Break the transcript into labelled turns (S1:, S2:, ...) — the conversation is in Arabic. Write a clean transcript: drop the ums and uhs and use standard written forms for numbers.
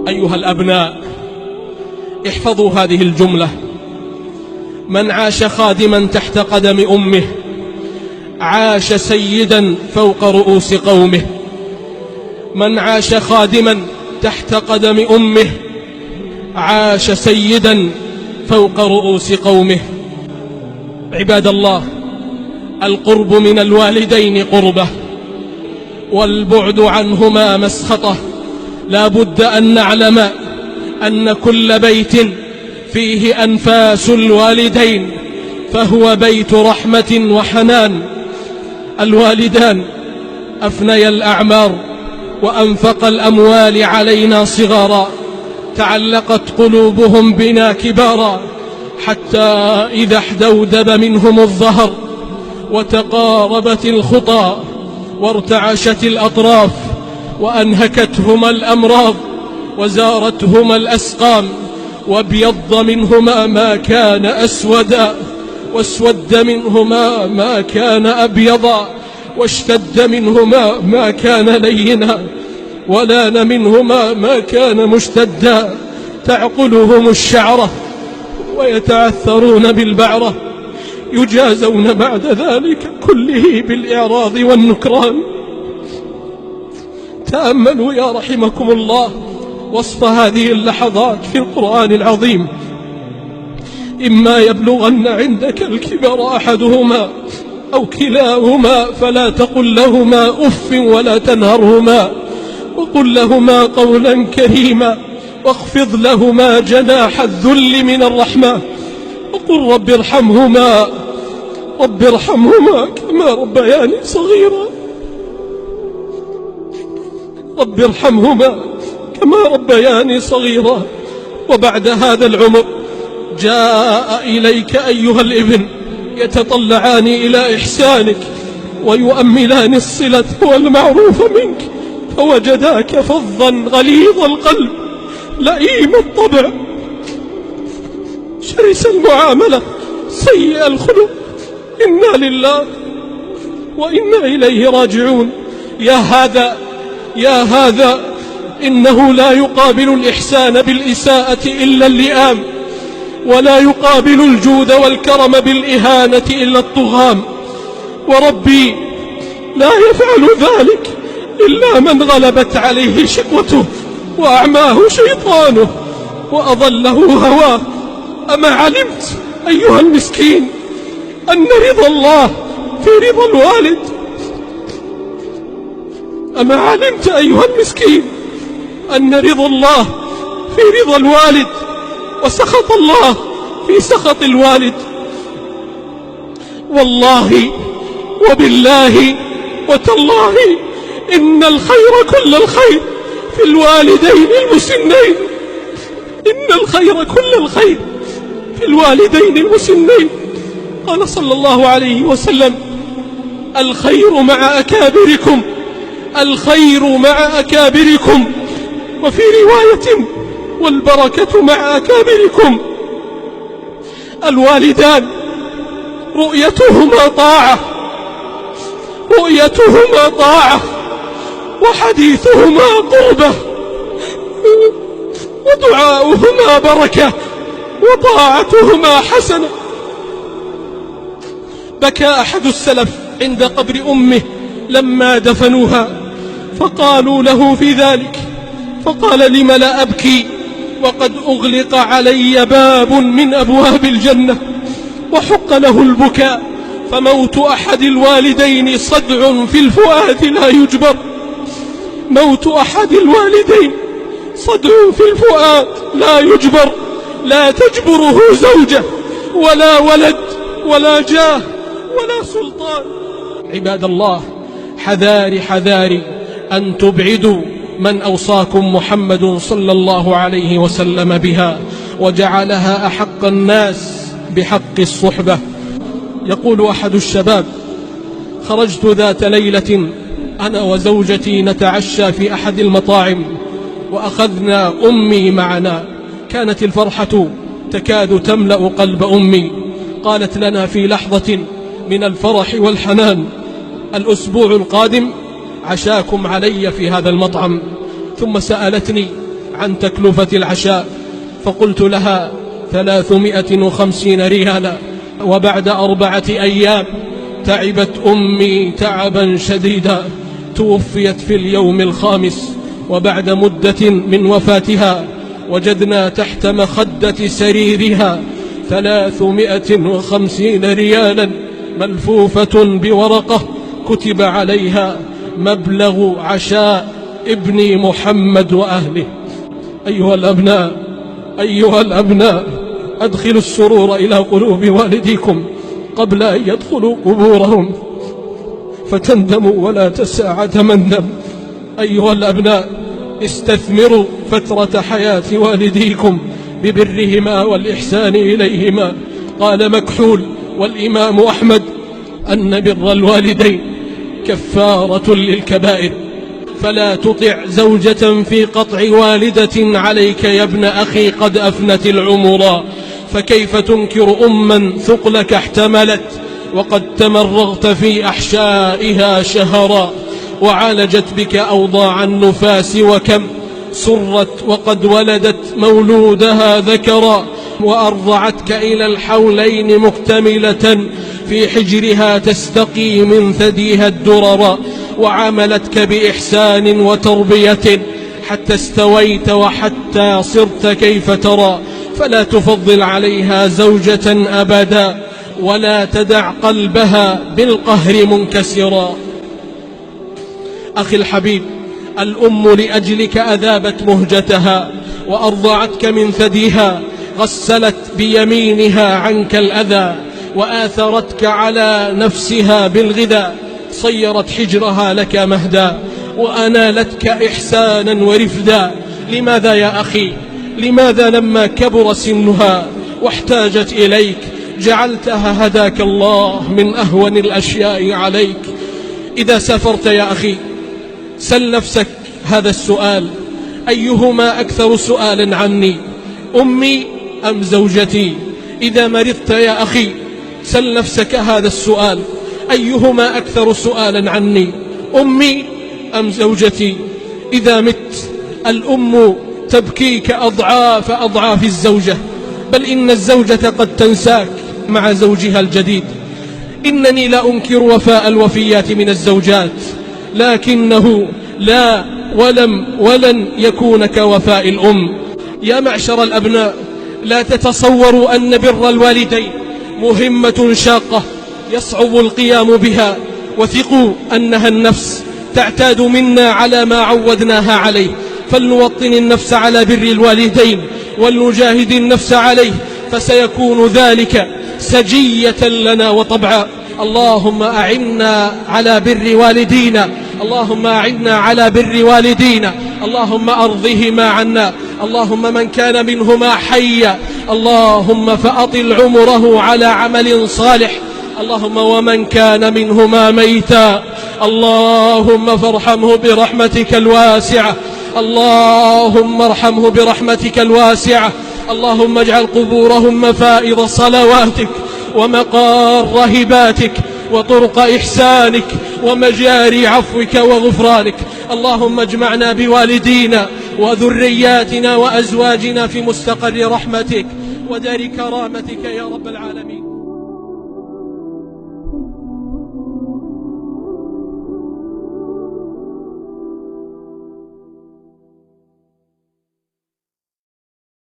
S1: أيها الأبناء، احفظوا هذه الجملة: من عاش خادما تحت قدم أمه عاش سيدا فوق رؤوس قومه. من عاش خادما تحت قدم أمه عاش سيدا فوق رؤوس قومه. عباد الله، القرب من الوالدين قربة، والبعد عنهما مسخطة. لا بد أن نعلم أن كل بيت فيه أنفاس الوالدين فهو بيت رحمة وحنان. الوالدان أفنيا الأعمار وأنفق الأموال علينا صغارا، تعلقت قلوبهم بنا كبارا، حتى إذا احدودب منهم الظهر وتقاربت الخطى وارتعشت الأطراف وأنهكتهما الأمراض وزارتهما الأسقام وابيض منهما ما كان أسودا واسود منهما ما كان أبيضا واشتد منهما ما كان لينا ولان منهما ما كان مشتدا، تعقلهم الشعرة ويتعثرون بالبعرة، يجازون بعد ذلك كله بالإعراض والنكران. تأملوا يا رحمكم الله وصف هذه اللحظات في القرآن العظيم: إما يبلغن عندك الكبر أحدهما أو كلاهما فلا تقل لهما أف ولا تنهرهما وقل لهما قولا كريما واخفض لهما جناح الذل من الرحمة وقل رب ارحمهما كما ربياني صغيرا. رب ارحمهما كما ربياني صغيرا. وبعد هذا العمر جاء إليك أيها الابن يتطلعان إلى إحسانك ويؤملان الصلة والمعروف منك، فوجداك فظا غليظ القلب لئيم الطبع شرس المعاملة سيء الخلق. إنا لله وإنا إليه راجعون. يا هذا إنه لا يقابل الإحسان بالإساءة إلا اللئام، ولا يقابل الجود والكرم بالإهانة إلا الطغام. وربي لا يفعل ذلك إلا من غلبت عليه شقوته وأعماه شيطانه وأضله هواه. أما علمت أيها المسكين أن رضا الله في رضا الوالد؟ أما علمت أيها المسكين أن رضا الله في رضا الوالد وسخط الله في سخط الوالد؟ والله وبالله وتالله إن الخير كل الخير في الوالدين المسنين. إن الخير كل الخير في الوالدين المسنين. قال صلى الله عليه وسلم: الخير مع أكابركم، الخير مع أكابركم. وفي رواية: والبركة مع أكابركم. الوالدان رؤيتهما طاعة وحديثهما قربة ودعاؤهما بركة وطاعتهما حسنة. بكى أحد السلف عند قبر أمه لما دفنوها، فقالوا له في ذلك، فقال: لم لا أبكي وقد أغلق علي باب من أبواب الجنة وحق له البكاء، فموت أحد الوالدين صدع في الفؤاد لا يجبر. موت أحد الوالدين صدع في الفؤاد لا يجبر، لا تجبره زوجة ولا ولد ولا جاه ولا سلطان. عباد الله، حذاري أن تبعدوا من أوصاكم محمد صلى الله عليه وسلم بها وجعلها أحق الناس بحق الصحبة. يقول أحد الشباب: خرجت ذات ليلة أنا وزوجتي نتعشى في أحد المطاعم وأخذنا أمي معنا، كانت الفرحة تكاد تملأ قلب أمي. قالت لنا في لحظة من الفرح والحنان: الأسبوع القادم عشاكم علي في هذا المطعم. ثم سألتني عن تكلفة العشاء، فقلت لها 350 ريالا. وبعد 4 أيام تعبت أمي تعبا شديدا، توفيت في اليوم 5. وبعد مدة من وفاتها وجدنا تحت مخدة سريرها 350 ريالا ملفوفة بورقة كتب عليها مبلغ عشاء ابني محمد وأهله. أيها الأبناء أدخلوا السرور إلى قلوب والديكم قبل أن يدخلوا قبورهم فتندموا ولا تساعة مندم. أيها الأبناء استثمروا فترة حياة والديكم ببرهما والإحسان إليهما. قال مكحول والإمام أحمد أن بر الوالدين كفارة للكبائر. فلا تطع زوجة في قطع والدة عليك يا ابن أخي قد أفنت العمر، فكيف تنكر أما ثقلك احتملت وقد تمرغت في أحشائها شهرا، وعالجت بك أوضاع النفاس وكم سرت وقد ولدت مولودها ذكرا، وأرضعتك إلى الحولين مكتملة في حجرها تستقي من ثديها الدررا، وعاملتك بإحسان وتربية حتى استويت وحتى صرت كيف ترى، فلا تفضل عليها زوجة أبدا ولا تدع قلبها بالقهر منكسرا. أخي الحبيب، الأم لأجلك أذابت مهجتها وأرضعتك من ثديها، غسلت بيمينها عنك الأذى وآثرتك على نفسها بالغذاء، صيرت حجرها لك مهدا وأنالتك إحسانا ورفدا. لماذا يا أخي، لماذا لما كبر سنها واحتاجت إليك جعلتها هداك الله من أهون الأشياء عليك؟ إذا سافرت يا أخي سل نفسك هذا السؤال: أيهما أكثر سؤالا عني، أمي أم زوجتي؟ إذا مرضت يا أخي سل نفسك هذا السؤال: أيهما أكثر سؤالا عني، أمي أم زوجتي؟ إذا مت الأم تبكيك أضعاف أضعاف الزوجة، بل إن الزوجة قد تنساك مع زوجها الجديد. إنني لا أنكر وفاء الوفيات من الزوجات، لكنه لا ولن يكون كوفاء الأم. يا معشر الأبناء، لا تتصوروا أن بر الوالدين مهمة شاقة يصعب القيام بها، وثقوا أنها النفس تعتاد منا على ما عودناها عليه، فلنوطن النفس على بر الوالدين ولنجاهد النفس عليه، فسيكون ذلك سجية لنا وطبعا. اللهم أعنا على بر والدينا، اللهم أعنا على بر والدينا، اللهم أرضهما عنا، اللهم من كان منهما حيا اللهم فأطل عمره على عمل صالح، اللهم ومن كان منهما ميتا اللهم فارحمه برحمتك الواسعة، اللهم ارحمه برحمتك الواسعة، اللهم اجعل قبورهم مفائض صلواتك ومقار هباتك وطرق إحسانك ومجاري عفوك وغفرانك. اللهم اجمعنا بوالدينا وذرياتنا وأزواجنا في مستقر رحمتك ودار كرامتك يا رب العالمين.